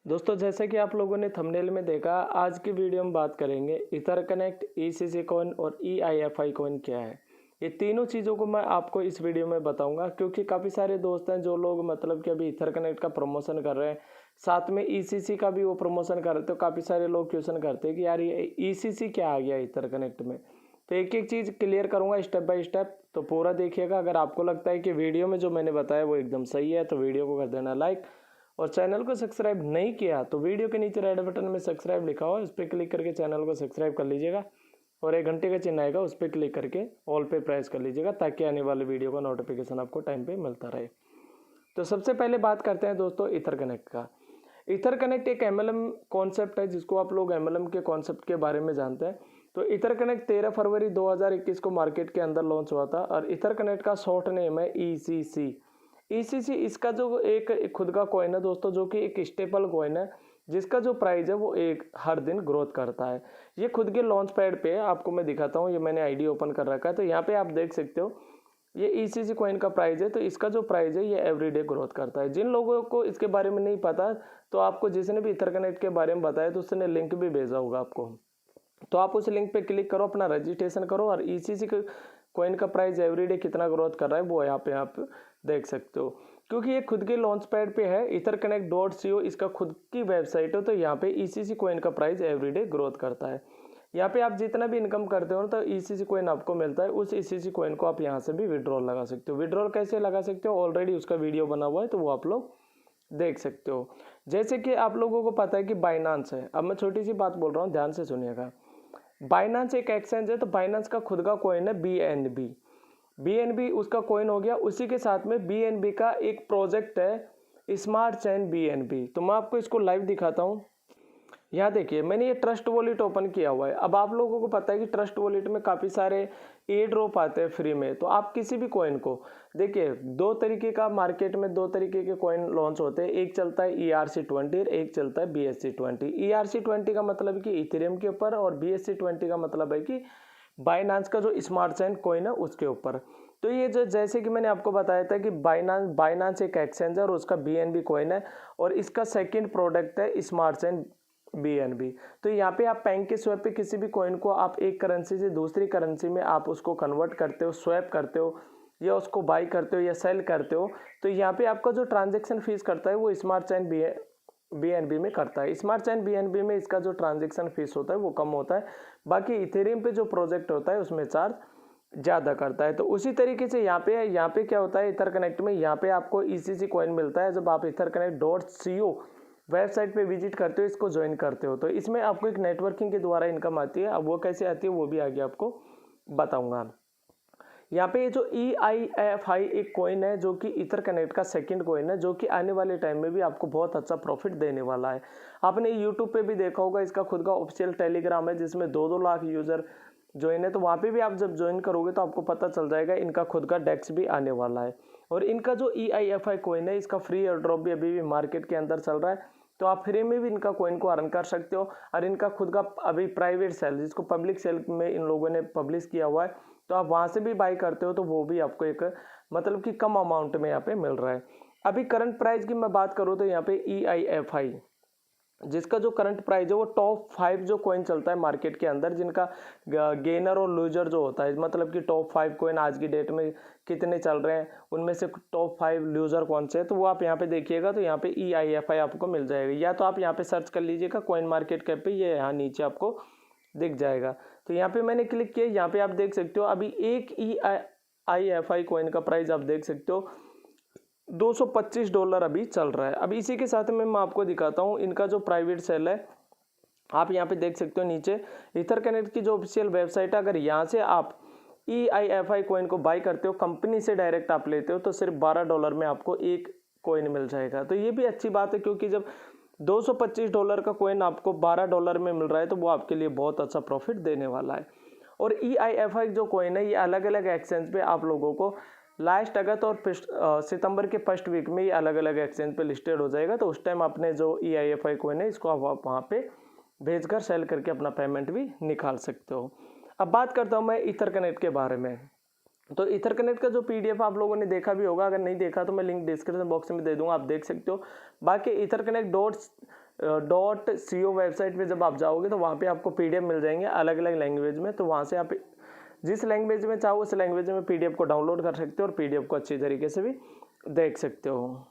दोस्तों जैसे कि आप लोगों ने थंबनेल में देखा, आज की वीडियो में बात करेंगे इथरकनेक्ट, ईसीसी कॉइन और ईआईएफआई कॉइन क्या है। ये तीनों चीज़ों को मैं आपको इस वीडियो में बताऊंगा, क्योंकि काफ़ी सारे दोस्त हैं जो लोग मतलब कि अभी इथरकनेक्ट का प्रमोशन कर रहे हैं, साथ में ईसीसी का भी वो प्रमोशन कर रहे थे। तो काफ़ी सारे लोग क्वेश्चन करते हैं कि यार ये ईसीसी क्या आ गया इथरकनेक्ट में। तो एक एक चीज़ क्लियर करूँगा स्टेप बाय स्टेप, तो पूरा देखिएगा। अगर आपको लगता है कि वीडियो में जो मैंने बताया वो एकदम सही है तो वीडियो को कर देना लाइक, और चैनल को सब्सक्राइब नहीं किया तो वीडियो के नीचे रेड बटन में सब्सक्राइब लिखा हुआ है, उस पर क्लिक करके चैनल को सब्सक्राइब कर लीजिएगा। और एक घंटे का चिन्ह आएगा, उस पर क्लिक करके ऑल पे प्रेस कर लीजिएगा, ताकि आने वाले वीडियो का नोटिफिकेशन आपको टाइम पे मिलता रहे। तो सबसे पहले बात करते हैं दोस्तों इथरकनेक्ट का। इथरकनेक्ट एक एमएलएम कॉन्सेप्ट है, जिसको आप लोग एमएलएम के कॉन्सेप्ट के बारे में जानते हैं। तो इथरकनेक्ट 13 फरवरी 2021 को मार्केट के अंदर लॉन्च हुआ था, और इथरकनेक्ट का शॉर्ट नेम है ईसीसी। ईसीसी इसका जो एक खुद का कॉइन है दोस्तों, जो कि एक स्टेबल कॉइन है, जिसका जो प्राइस है वो एक हर दिन ग्रोथ करता है। ये खुद के लॉन्च पैड पे है, आपको मैं दिखाता हूँ। ये मैंने आईडी ओपन कर रखा है, तो यहाँ पे आप देख सकते हो ये ईसीसी कॉइन का प्राइस है। तो इसका जो प्राइस है ये एवरीडे ग्रोथ करता है। जिन लोगों को इसके बारे में नहीं पता, तो आपको जिसने भी इथरकनेक्ट के बारे में बताया तो उसने लिंक भी भेजा होगा आपको, तो आप उस लिंक पे क्लिक करो, अपना रजिस्ट्रेशन करो, और ईसीसी कॉइन का प्राइस एवरीडे कितना ग्रोथ कर रहा है वो यहाँ पे आप देख सकते हो। क्योंकि ये खुद के लॉन्च पैड पे है, etherconnect.co इसका खुद की वेबसाइट है। तो यहाँ पे ईसीसी कॉइन का प्राइस एवरीडे ग्रोथ करता है। यहाँ पे आप जितना भी इनकम करते हो तो ईसीसी कॉइन आपको मिलता है। उस ईसीसी कॉइन को आप यहाँ से भी विड्रॉल लगा सकते हो। विड्रॉल कैसे लगा सकते हो, ऑलरेडी उसका वीडियो बना हुआ है, तो वो आप लोग देख सकते हो। जैसे कि आप लोगों को पता है कि बाइनांस है। अब मैं छोटी सी बात बोल रहा हूँ, ध्यान से सुनिएगा। बाइनांस एक एक्सचेंज है, तो बाइनांस का खुद का कॉइन है बीएनबी। बीएनबी उसका कॉइन हो गया। उसी के साथ में बीएनबी का एक प्रोजेक्ट है स्मार्ट चेन बीएनबी। तो मैं आपको इसको लाइव दिखाता हूँ। यहाँ देखिए, मैंने ये ट्रस्ट वॉलेट ओपन किया हुआ है। अब आप लोगों को पता है कि ट्रस्ट वॉलेट में काफ़ी सारे एयर ड्रॉप आते हैं फ्री में। तो आप किसी भी कॉइन को देखिए, दो तरीके का मार्केट में दो तरीके के कॉइन लॉन्च होते हैं। एक चलता है ERC20 और एक चलता है BSC20। ERC20 का मतलब कि इथेरियम के ऊपर, और BSC20 का मतलब है कि बाइनांस का जो स्मार्ट चेन कॉइन है उसके ऊपर। तो ये जो जैसे कि मैंने आपको बताया था कि बाइनांस एक एक्सचेंज है और उसका BNB कॉइन है, और इसका सेकंड प्रोडक्ट है स्मार्ट चेन BNB। तो यहाँ पे आप पैंके स्वैप पे किसी भी कॉइन को आप एक करेंसी से दूसरी करेंसी में आप उसको कन्वर्ट करते हो, स्वैप करते हो, या उसको बाई करते हो या सेल करते हो। तो यहाँ पे आपका जो ट्रांजेक्शन फीस करता है वो स्मार्ट चेन BNB में करता है। स्मार्ट चेन BNB में इसका जो ट्रांजेक्शन फीस होता है वो कम होता है। बाकी इथेरियम पे जो प्रोजेक्ट होता है उसमें चार्ज ज़्यादा करता है। तो उसी तरीके से यहाँ पे क्या होता है इथरकनेक्ट में, यहाँ पे आपको ईसीसी कॉइन मिलता है जब आप etherconnect.co वेबसाइट पे विजिट करते हो, इसको ज्वाइन करते हो। तो इसमें आपको एक नेटवर्किंग के द्वारा इनकम आती है। अब वो कैसे आती है वो भी आगे आपको बताऊंगा। यहाँ पे जो EIFI एक कॉइन है, जो कि इथरकनेक्ट का सेकंड कॉइन है, जो कि आने वाले टाइम में भी आपको बहुत अच्छा प्रॉफिट देने वाला है। आपने यूट्यूब पे भी देखा होगा, इसका खुद का ऑफिशियल टेलीग्राम है जिसमें 2-2 लाख यूजर ज्वाइन है। तो वहाँ पे भी आप जब ज्वाइन करोगे तो आपको पता चल जाएगा इनका खुद का डेस्क भी आने वाला है। और इनका जो EIFI कॉइन है, इसका फ्री एयर ड्रॉप भी अभी भी मार्केट के अंदर चल रहा है। तो आप फ्री में भी इनका कॉइन को अर्न कर सकते हो। और इनका खुद का अभी प्राइवेट सेल, जिसको पब्लिक सेल में इन लोगों ने पब्लिश किया हुआ है, तो आप वहाँ से भी बाई करते हो, तो वो भी आपको एक मतलब कि कम अमाउंट में यहाँ पे मिल रहा है। अभी करंट प्राइस की मैं बात करूँ तो यहाँ पे EIFI जिसका जो करंट प्राइस है वो टॉप 5 जो कॉइन चलता है मार्केट के अंदर, जिनका गेनर और लूजर जो होता है, मतलब कि टॉप 5 कॉइन आज की डेट में कितने चल रहे हैं, उनमें से टॉप 5 लूजर कौन से हैं, तो वो आप यहाँ पे देखिएगा। तो यहाँ पे EIFI आपको मिल जाएगा, या तो आप यहाँ पे सर्च कर लीजिएगा कॉइन मार्केट कैप पे, ये यहाँ नीचे आपको दिख जाएगा। तो यहाँ पे मैंने क्लिक किया, यहाँ पे आप देख सकते हो अभी एक EIFI कॉइन का प्राइस आप देख सकते हो $225 अभी चल रहा है। अब इसी के साथ में मैं आपको दिखाता हूँ इनका जो प्राइवेट सेल है। आप यहाँ पे देख सकते हो नीचे इथरकनेक्ट की जो ऑफिशियल वेबसाइट है, अगर यहाँ से आप EIFI कॉइन को बाई करते हो, कंपनी से डायरेक्ट आप लेते हो, तो सिर्फ $12 में आपको एक कॉइन मिल जाएगा। तो ये भी अच्छी बात है, क्योंकि जब $225 का कॉइन आपको $12 में मिल रहा है तो वो आपके लिए बहुत अच्छा प्रॉफिट देने वाला है। और EIFI जो कॉइन है ये अलग अलग एक्सचेंज पे आप लोगों को लास्ट अगस्त और सितंबर के फर्स्ट वीक में ये अलग अलग एक्सचेंज पे लिस्टेड हो जाएगा। तो उस टाइम आपने जो EIFI कॉइन है इसको आप वहाँ पे भेजकर सेल करके अपना पेमेंट भी निकाल सकते हो। अब बात करता हूँ मैं इथरकनेक्ट के बारे में। तो इथरकनेक्ट का जो PDF आप लोगों ने देखा भी होगा, अगर नहीं देखा तो मैं लिंक डिस्क्रिप्शन बॉक्स में दे दूंगा, आप देख सकते हो। बाकी इथरकनेक्ट .co वेबसाइट पे जब आप जाओगे तो वहाँ पे आपको PDF मिल जाएंगे अलग अलग लैंग्वेज में। तो वहाँ से आप जिस लैंग्वेज में चाहो उस लैंग्वेज में PDF को डाउनलोड कर सकते हो और PDF को अच्छी तरीके से भी देख सकते हो।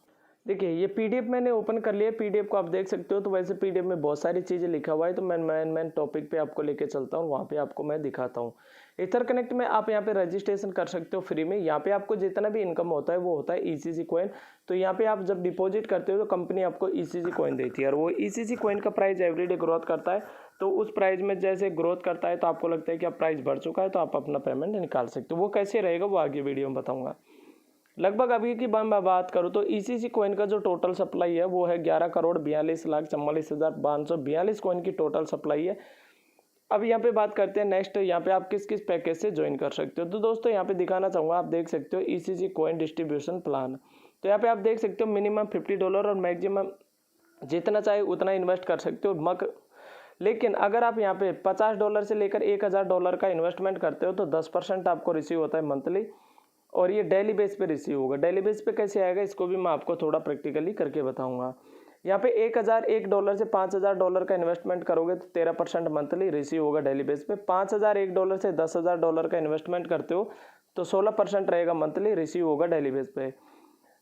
देखिए ये PDF मैंने ओपन कर लिया, PDF को आप देख सकते हो। तो वैसे PDF में बहुत सारी चीज़ें लिखा हुआ है, तो मैं मेन टॉपिक पे आपको लेके चलता हूँ, वहाँ पे आपको मैं दिखाता हूँ। ईथर कनेक्ट में आप यहाँ पे रजिस्ट्रेशन कर सकते हो फ्री में। यहाँ पे आपको जितना भी इनकम होता है वो होता है ECC कॉइन। तो यहाँ पे आप जब डिपॉजिट करते हो तो कंपनी आपको ECC कॉइन देती है, और वो ECC कॉइन का प्राइस एवरीडे ग्रोथ करता है। तो उस प्राइस में जैसे ग्रोथ करता है तो आपको लगता है कि अब प्राइस बढ़ चुका है तो आप अपना पेमेंट निकाल सकते हो। वो कैसे रहेगा वो आगे वीडियो में बताऊँगा। लगभग अभी की मैं बात करूँ तो ECC कॉइन का जो टोटल सप्लाई है वो है 11,42,44,542 कॉइन की टोटल सप्लाई है। अब यहाँ पे बात करते हैं नेक्स्ट, यहाँ पे आप किस किस पैकेज से ज्वाइन कर सकते हो। तो दोस्तों यहाँ पे दिखाना चाहूँगा, आप देख सकते हो ECC कॉइन डिस्ट्रीब्यूशन प्लान। तो यहाँ पे आप देख सकते हो मिनिमम $50 और मैक्सिमम जितना चाहे उतना इन्वेस्ट कर सकते हो। लेकिन अगर आप यहाँ पे $50 से लेकर $1,000 का इन्वेस्टमेंट करते हो तो 10% आपको रिसीव होता है मंथली, और ये डेली बेस पे रिसीव होगा। डेली बेस पे कैसे आएगा इसको भी मैं आपको थोड़ा प्रैक्टिकली करके बताऊंगा। यहाँ पे $1,001 से $5,000 का इन्वेस्टमेंट करोगे तो 13% मंथली रिसीव होगा डेली बेस पे। $5,001 से $10,000 का इन्वेस्टमेंट करते हो तो 16% रहेगा मंथली रिसीव होगा डेली बेस पे।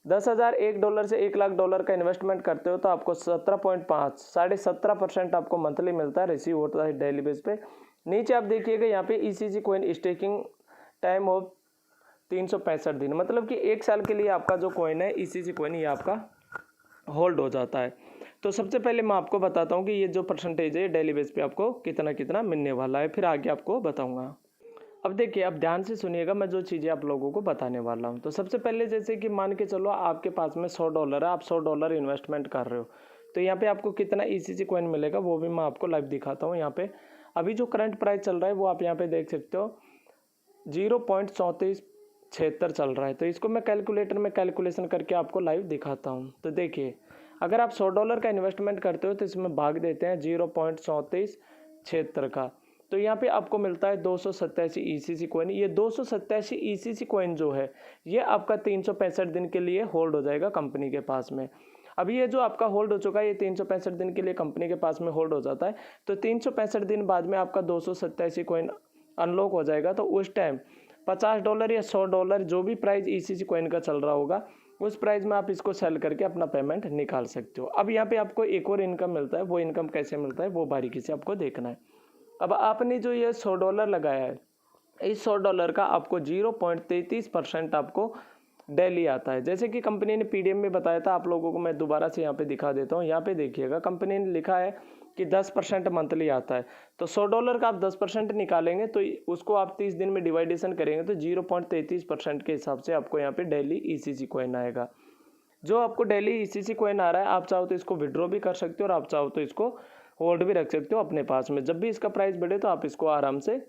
$10,001 से $1,00,000 का इन्वेस्टमेंट करते हो तो आपको 17.5% आपको मंथली मिलता है, रिसीव होता है डेली बेस पे। नीचे आप देखिएगा यहाँ पे ECC coin staking time of 365 दिन, मतलब कि 1 साल के लिए आपका जो कॉइन है ECC कॉइन ये आपका होल्ड हो जाता है। तो सबसे पहले मैं आपको बताता हूँ कि ये जो परसेंटेज है डेली बेस पे आपको कितना कितना मिलने वाला है, फिर आगे आपको बताऊँगा। अब देखिए, अब ध्यान से सुनिएगा मैं जो चीज़ें आप लोगों को बताने वाला हूँ। तो सबसे पहले जैसे कि मान के चलो आपके पास में $100 है, आप $100 इन्वेस्टमेंट कर रहे हो, तो यहाँ पे आपको कितना ECC कॉइन मिलेगा वो भी मैं आपको लाइव दिखाता हूँ। यहाँ पे अभी जो करंट प्राइस चल रहा है वो आप यहाँ पे देख सकते हो 0.3476 चल रहा है। तो इसको मैं कैलकुलेटर में कैलकुलेशन करके आपको लाइव दिखाता हूँ। तो देखिए, अगर आप $100 का इन्वेस्टमेंट करते हो तो इसमें भाग देते हैं 0.3476 का, तो यहाँ पे आपको मिलता है 287 ECC कॉइन। ये 287 ECC कॉइन जो है ये आपका 365 दिन के लिए होल्ड हो जाएगा कंपनी के पास में। अभी ये जो आपका होल्ड हो चुका है ये 365 दिन के लिए कंपनी के पास में होल्ड हो जाता है। तो 365 दिन बाद में आपका 287 कॉइन अनलॉक हो जाएगा। तो उस टाइम $50 या $100 जो भी प्राइस ECC कॉइन का चल रहा होगा उस प्राइस में आप इसको सेल करके अपना पेमेंट निकाल सकते हो। अब यहाँ पे आपको एक और इनकम मिलता है, वो इनकम कैसे मिलता है वो बारीकी से आपको देखना है। अब आपने जो ये $100 लगाया है, इस $100 का आपको 0.33% आपको डेली आता है। जैसे कि कंपनी ने PDF में बताया था, आप लोगों को मैं दोबारा से यहाँ पे दिखा देता हूँ। यहाँ पे देखिएगा कंपनी ने लिखा है कि 10% मंथली आता है। तो $100 का आप 10% निकालेंगे तो उसको आप 30 दिन में डिवाइडेशन करेंगे तो 0.33% के हिसाब से आपको यहाँ पे डेली ECC कॉइन आएगा। जो आपको डेली ECC कॉइन आ रहा है, आप चाहो तो इसको विड्रॉ भी कर सकते हो और आप चाहो तो इसको होल्ड भी रख सकते हो अपने पास में। जब भी इसका प्राइस बढ़े तो आप इसको आराम से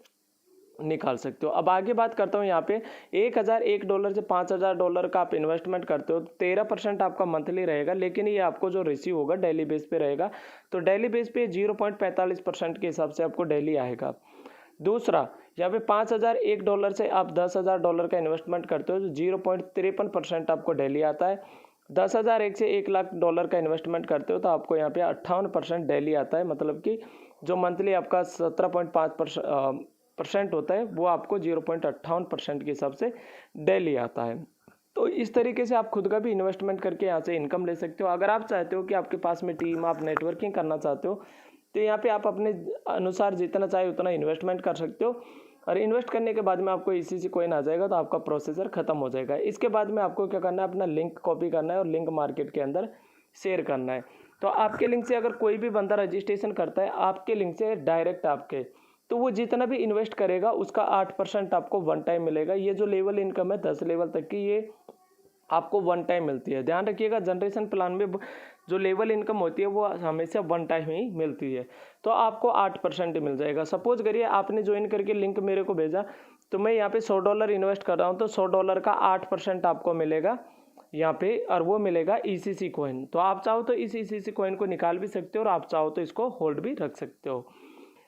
निकाल सकते हो। अब आगे बात करता हूँ, यहाँ पे $1,001 से $5,000 का आप इन्वेस्टमेंट करते हो तो 13% आपका मंथली रहेगा, लेकिन ये आपको जो रिसीव होगा डेली बेस पे रहेगा। तो डेली बेस पे 0.45% के हिसाब से आपको डेली आएगा। दूसरा, यहाँ पे $5,001 से आप $10,000 का इन्वेस्टमेंट करते हो तो 0.53% आपको डेली आता है। 10,001 से $1,00,000 का इन्वेस्टमेंट करते हो तो आपको यहाँ पे 58% डेली आता है, मतलब कि जो मंथली आपका 17.5% होता है वो आपको 0.58% के हिसाब से डेली आता है। तो इस तरीके से आप खुद का भी इन्वेस्टमेंट करके यहाँ से इनकम ले सकते हो। अगर आप चाहते हो कि आपके पास में टीम, आप नेटवर्किंग करना चाहते हो तो यहाँ पे आप अपने अनुसार जितना चाहे उतना इन्वेस्टमेंट कर सकते हो, और इन्वेस्ट करने के बाद में आपको ECC कॉइन आ जाएगा तो आपका प्रोसेसर खत्म हो जाएगा। इसके बाद में आपको क्या करना है, अपना लिंक कॉपी करना है और लिंक मार्केट के अंदर शेयर करना है। तो आपके लिंक से अगर कोई भी बंदा रजिस्ट्रेशन करता है आपके लिंक से डायरेक्ट आपके, तो वो जितना भी इन्वेस्ट करेगा उसका 8% आपको वन टाइम मिलेगा। ये जो लेवल इनकम है 10 लेवल तक की, ये आपको वन टाइम मिलती है। ध्यान रखिएगा, जनरेशन प्लान में जो लेवल इनकम होती है वो हमेशा वन टाइम ही मिलती है। तो आपको 8% मिल जाएगा। सपोज करिए आपने ज्वाइन करके लिंक मेरे को भेजा, तो मैं यहाँ पे $100 इन्वेस्ट कर रहा हूँ तो $100 का 8% आपको मिलेगा यहाँ पे, और वो मिलेगा ECC कॉइन। तो आप चाहो तो इस ECC कॉइन को निकाल भी सकते हो और आप चाहो तो इसको होल्ड भी रख सकते हो।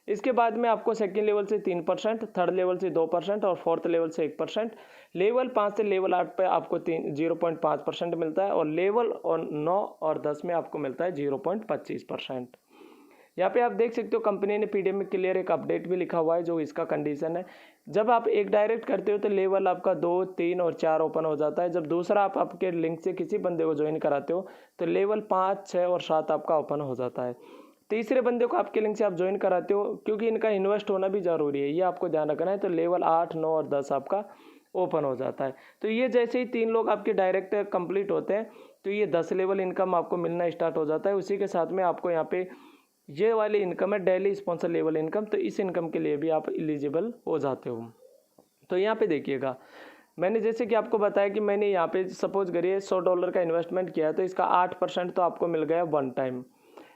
इसके बाद में आपको सेकंड लेवल से 3%, थर्ड लेवल से 2% और फोर्थ लेवल से 1%। लेवल 5 से लेवल 8 पे आपको 0.5% मिलता है और लेवल और 9 और 10 में आपको मिलता है 0.25%। यहाँ पे आप देख सकते हो कंपनी ने पीडीएफ में क्लियर एक अपडेट भी लिखा हुआ है जो इसका कंडीशन है। जब आप एक डायरेक्ट करते हो तो लेवल आपका 2, 3 और 4 ओपन हो जाता है। जब दूसरा आप आपके लिंक से किसी बंदे को ज्वाइन कराते हो तो लेवल 5, 6 और 7 आपका ओपन हो जाता है। तीसरे बंदे को आपके लिंक से आप ज्वाइन कराते हो, क्योंकि इनका इन्वेस्ट होना भी ज़रूरी है, ये आपको ध्यान रखना है, तो लेवल 8, 9 और 10 आपका ओपन हो जाता है। तो ये जैसे ही 3 लोग आपके डायरेक्ट कंप्लीट होते हैं तो ये 10 लेवल इनकम आपको मिलना स्टार्ट हो जाता है। उसी के साथ में आपको यहाँ पे ये वाली इनकम है डेली स्पॉन्सर लेवल इनकम, तो इस इनकम के लिए भी आप एलिजिबल हो जाते हो। तो यहाँ पे देखिएगा, मैंने जैसे कि आपको बताया कि मैंने यहाँ पे सपोज करिए $100 का इन्वेस्टमेंट किया है, तो इसका 8% तो आपको मिल गया वन टाइम।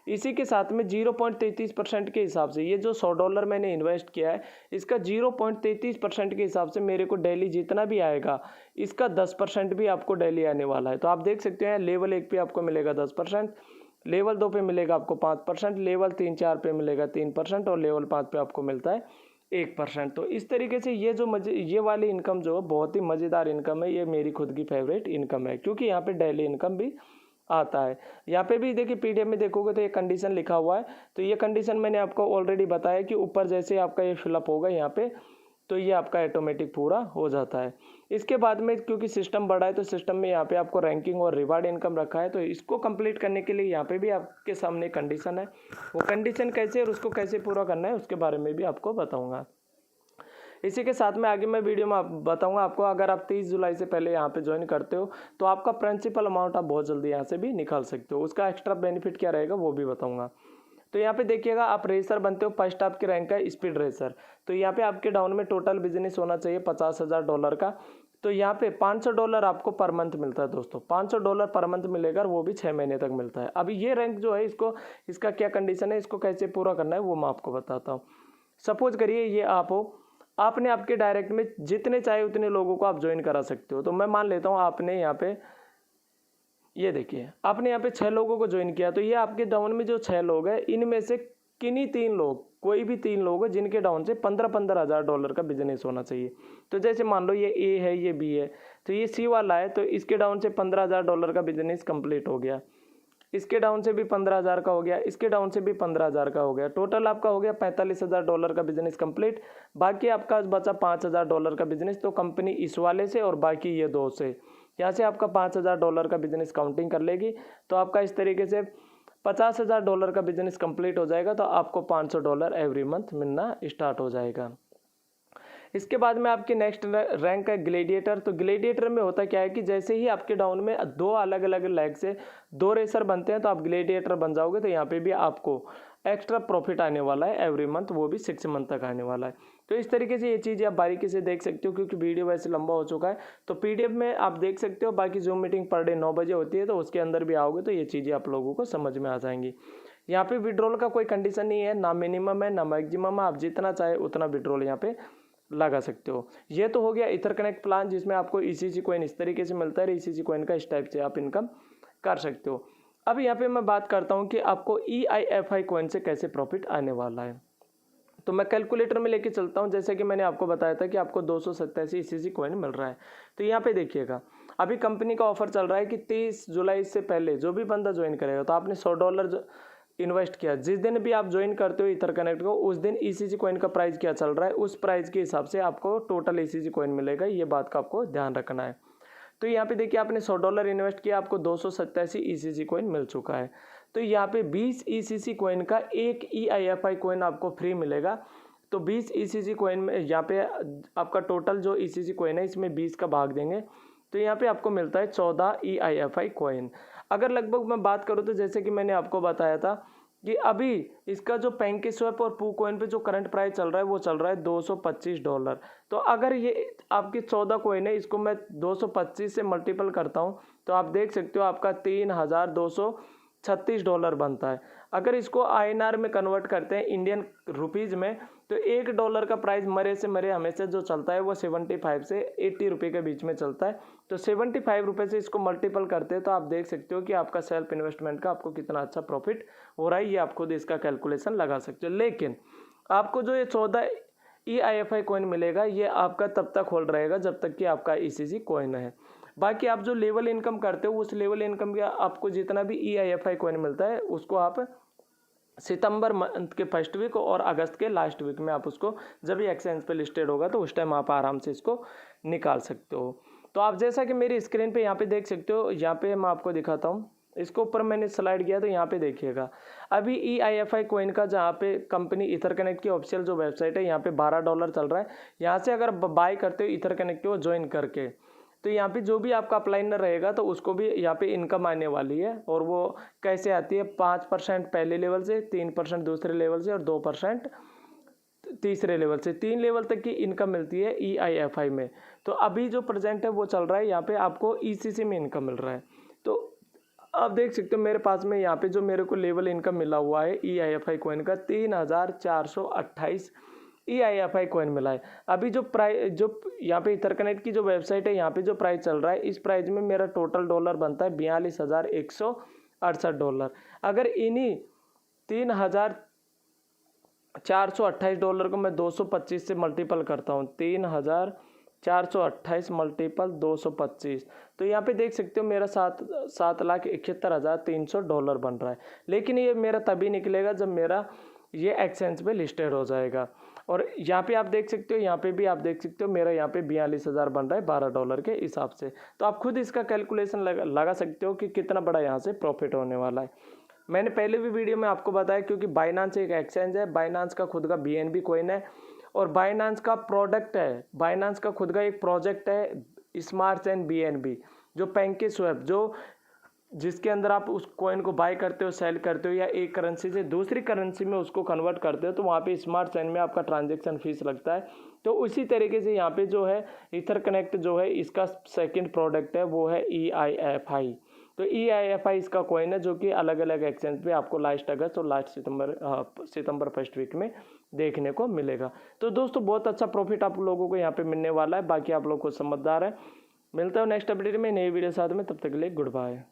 इसी के साथ में 0.33% के हिसाब से ये जो $100 मैंने इन्वेस्ट किया है, इसका 0.33% के हिसाब से मेरे को डेली जितना भी आएगा इसका 10% भी आपको डेली आने वाला है। तो आप देख सकते हैं लेवल 1 पे आपको मिलेगा 10%, लेवल 2 पे मिलेगा आपको 5%, लेवल 3, 4 पे मिलेगा 3% और लेवल 5 पे आपको मिलता है 1%। तो इस तरीके से ये जो ये वाली इनकम जो है बहुत ही मज़ेदार इनकम है। ये मेरी खुद की फेवरेट इनकम है, क्योंकि यहाँ पे डेली इनकम भी आता है। यहाँ पे भी देखिए पीडीएफ में देखोगे तो ये कंडीशन लिखा हुआ है, तो ये कंडीशन मैंने आपको ऑलरेडी बताया कि ऊपर जैसे आपका ये फिलअप होगा यहाँ पे तो ये आपका ऑटोमेटिक पूरा हो जाता है। इसके बाद में क्योंकि सिस्टम बड़ा है तो सिस्टम में यहाँ पे आपको रैंकिंग और रिवार्ड इनकम रखा है, तो इसको कंप्लीट करने के लिए यहाँ पे भी आपके सामने कंडीशन है। वो कंडीशन कैसे और उसको कैसे पूरा करना है उसके बारे में भी आपको बताऊँगा। इसी के साथ में आगे मैं वीडियो में बताऊंगा आपको, अगर आप 30 जुलाई से पहले यहाँ पे ज्वाइन करते हो तो आपका प्रिंसिपल अमाउंट आप बहुत जल्दी यहाँ से भी निकाल सकते हो। उसका एक्स्ट्रा बेनिफिट क्या रहेगा वो भी बताऊंगा। तो यहाँ पे देखिएगा, आप रेसर बनते हो, फर्स्ट आपकी रैंक है स्पीड रेसर। तो यहाँ पे आपके डाउन में टोटल बिजनेस होना चाहिए $50,000 का। तो यहाँ पे $500 आपको पर मंथ मिलता है दोस्तों, $500 पर मंथ मिलेगा, वो भी 6 महीने तक मिलता है। अभी ये रैंक जो है इसका क्या कंडीशन है, इसको कैसे पूरा करना है वो मैं आपको बताता हूँ। सपोज करिए ये आप हो, आपने आपके डायरेक्ट में जितने चाहे उतने लोगों को आप ज्वाइन करा सकते हो। तो मैं मान लेता हूँ आपने यहाँ पे ये देखिए आपने यहाँ पे 6 लोगों को ज्वाइन किया, तो ये आपके डाउन में जो 6 लोग हैं इनमें से किन्हीं 3 लोग, कोई भी 3 लोग हैं जिनके डाउन से $15,000 का बिजनेस होना चाहिए। तो जैसे मान लो ये ए है, ये बी है, तो ये सी वाला है, तो इसके डाउन से $15,000 का बिजनेस कंप्लीट हो गया, इसके डाउन से भी 15,000 का हो गया, इसके डाउन से भी 15,000 का हो गया, टोटल आपका हो गया $45,000 का बिजनेस कंप्लीट। बाकी आपका बचा $5,000 का बिजनेस। तो कंपनी इस वाले से और बाकी ये 2 से, यहाँ से आपका $5,000 का बिजनेस काउंटिंग कर लेगी। तो आपका इस तरीके से $50,000 का बिजनेस कंप्लीट हो जाएगा, तो आपको $500 एवरी मंथ मिलना स्टार्ट हो जाएगा। इसके बाद में आपकी नेक्स्ट रैंक है ग्लेडिएटर। तो ग्लेडिएटर में होता क्या है कि जैसे ही आपके डाउन में 2 अलग अलग लैग से 2 रेसर बनते हैं तो आप ग्लेडिएटर बन जाओगे। तो यहाँ पे भी आपको एक्स्ट्रा प्रॉफिट आने वाला है एवरी मंथ, वो भी 6 मंथ तक आने वाला है। तो इस तरीके से ये चीज़ें आप बारीकी से देख सकते हो, क्योंकि वीडियो वैसे लंबा हो चुका है। तो पीडीएफ में आप देख सकते हो। बाकी जूम मीटिंग पर डे 9 बजे होती है, तो उसके अंदर भी आओगे तो ये चीज़ें आप लोगों को समझ में आ जाएंगी। यहाँ पे विड्रॉल का कोई कंडीशन नहीं है, ना मिनिमम है ना मैक्सिमम है, आप जितना चाहे उतना विड्रॉल यहाँ पे लगा सकते हो। ये तो हो गया ईथर कनेक्ट प्लान, जिसमें आपको ईसीसी कॉइन इस तरीके से मिलता है। ईसीसी कॉइन का इस टाइप से आप इनकम कर सकते हो। अब यहाँ पे मैं बात करता हूँ कि आपको EIFI कॉइन से कैसे प्रॉफिट आने वाला है। तो मैं कैलकुलेटर में लेके चलता हूँ। जैसे कि मैंने आपको बताया था कि आपको 287 ईसीसी कॉइन मिल रहा है। तो यहाँ पे देखिएगा, अभी कंपनी का ऑफर चल रहा है कि 30 जुलाई से पहले जो भी बंदा ज्वाइन करेगा, तो आपने $100 इन्वेस्ट किया, जिस दिन भी आप ज्वाइन करते हो ईथर कनेक्ट को, उस दिन ईसीसी कॉइन का प्राइस क्या चल रहा है, उस प्राइस के हिसाब से आपको टोटल ईसीसी कॉइन मिलेगा। ये बात का आपको ध्यान रखना है। तो यहाँ पे देखिए, आपने $100 इन्वेस्ट किया, आपको 287 ईसीसी कॉइन मिल चुका है। तो यहाँ पे 20 ईसीसी कॉइन का एक EIFI कॉइन आपको फ्री मिलेगा। तो 20 ईसीसी कॉइन में यहाँ पे आपका टोटल जो ईसीसी कॉइन है इसमें 20 का भाग देंगे, तो यहाँ पे आपको मिलता है 14 EIFI कॉइन। अगर लगभग मैं बात करूँ तो जैसे कि मैंने आपको बताया था कि अभी इसका जो पैंकेस्वैप और पू कॉइन पे जो करंट प्राइस चल रहा है वो चल रहा है $225। तो अगर ये आपकी 14 कॉइन है, इसको मैं 225 से मल्टीपल करता हूँ तो आप देख सकते हो आपका $3,236 बनता है। अगर इसको INR में कन्वर्ट करते हैं इंडियन रुपीज़ में, तो $1 का प्राइस मरे से मरे हमेशा जो चलता है वो 75 से 80 रुपये के बीच में चलता है। तो 75 रुपये से इसको मल्टीपल करते हैं तो आप देख सकते हो कि आपका सेल्फ इन्वेस्टमेंट का आपको कितना अच्छा प्रॉफिट हो रहा है। ये आप खुद इसका कैलकुलेशन लगा सकते हो। लेकिन आपको जो ये 14 EIFI कॉइन मिलेगा ये आपका तब तक होल्ड रहेगा जब तक कि आपका ECC कॉइन है। बाकी आप जो लेवल इनकम करते हो उस लेवल इनकम का आपको जितना भी EIFI कॉइन मिलता है उसको आप सितंबर मंथ के फर्स्ट वीक और अगस्त के लास्ट वीक में आप उसको जब भी एक्सचेंज पे लिस्टेड होगा तो उस टाइम आप आराम से इसको निकाल सकते हो। तो आप जैसा कि मेरी स्क्रीन पे यहाँ पे देख सकते हो, यहाँ पे मैं आपको दिखाता हूँ, इसको ऊपर मैंने स्लाइड किया तो यहाँ पे देखिएगा अभी EIFI कॉइन का जहाँ पे कंपनी इथरकनेक्ट की ऑफिशियल जो वेबसाइट है यहाँ पे $12 चल रहा है। यहाँ से अगर बाय करते हो इथरकनेक्ट को ज्वाइन करके तो यहाँ पे जो भी आपका अपलाइनर रहेगा तो उसको भी यहाँ पे इनकम आने वाली है। और वो कैसे आती है, 5% पहले लेवल से, 3% दूसरे लेवल से और 2% तीसरे लेवल से, 3 लेवल तक की इनकम मिलती है EIFI में। तो अभी जो प्रेजेंट है वो चल रहा है यहाँ पे आपको ECC में इनकम मिल रहा है। तो आप देख सकते हो मेरे पास में यहाँ पे जो मेरे को लेवल इनकम मिला हुआ है EIFI कॉइन का 3428 EIFI कॉइन मिला है। अभी जो प्राइस जो यहाँ पे इथरकनेक्ट की जो वेबसाइट है यहाँ पे जो प्राइस चल रहा है इस प्राइस में मेरा टोटल डॉलर बनता है $42,168। अगर इन्हीं $3,428 को मैं 225 से मल्टीपल करता हूँ, 3,428 मल्टीपल 225, तो यहाँ पे देख सकते हो मेरा 7,71,300 बन रहा है। लेकिन ये मेरा तभी निकलेगा जब मेरा ये एक्सचेंज पे लिस्टेड हो जाएगा। और यहाँ पे आप देख सकते हो, यहाँ पे भी आप देख सकते हो मेरा यहाँ पे 42,000 बन रहा है $12 के हिसाब से। तो आप खुद इसका कैलकुलेशन लगा सकते हो कि कितना बड़ा यहाँ से प्रॉफिट होने वाला है। मैंने पहले भी वीडियो में आपको बताया क्योंकि बाइनांस एक एक्सचेंज है, बाइनांस का खुद का BNB कॉइन है और बाइनांस का प्रोडक्ट है, बाइनांस का खुद का एक प्रोजेक्ट है स्मार्ट चेन BNB, जो पैंकेस्वैप, जो जिसके अंदर आप उस कॉइन को बाय करते हो, सेल करते हो या एक करेंसी से दूसरी करेंसी में उसको कन्वर्ट करते हो तो वहाँ पे स्मार्ट चेन में आपका ट्रांजैक्शन फीस लगता है। तो उसी तरीके से यहाँ पे जो है इथरकनेक्ट जो है इसका सेकंड प्रोडक्ट है वो है EIFI। तो EIFI इसका कॉइन है जो कि अलग अलग एक्सचेंज पे आपको लास्ट अगस्त और लास्ट सितंबर फर्स्ट वीक में देखने को मिलेगा। तो दोस्तों बहुत अच्छा प्रॉफिट आप लोगों को यहाँ पे मिलने वाला है। बाकी आप लोग को समझदार है। मिलता है नेक्स्ट अपडेट में नई वीडियो साथ में, तब तक के लिए गुड बाय।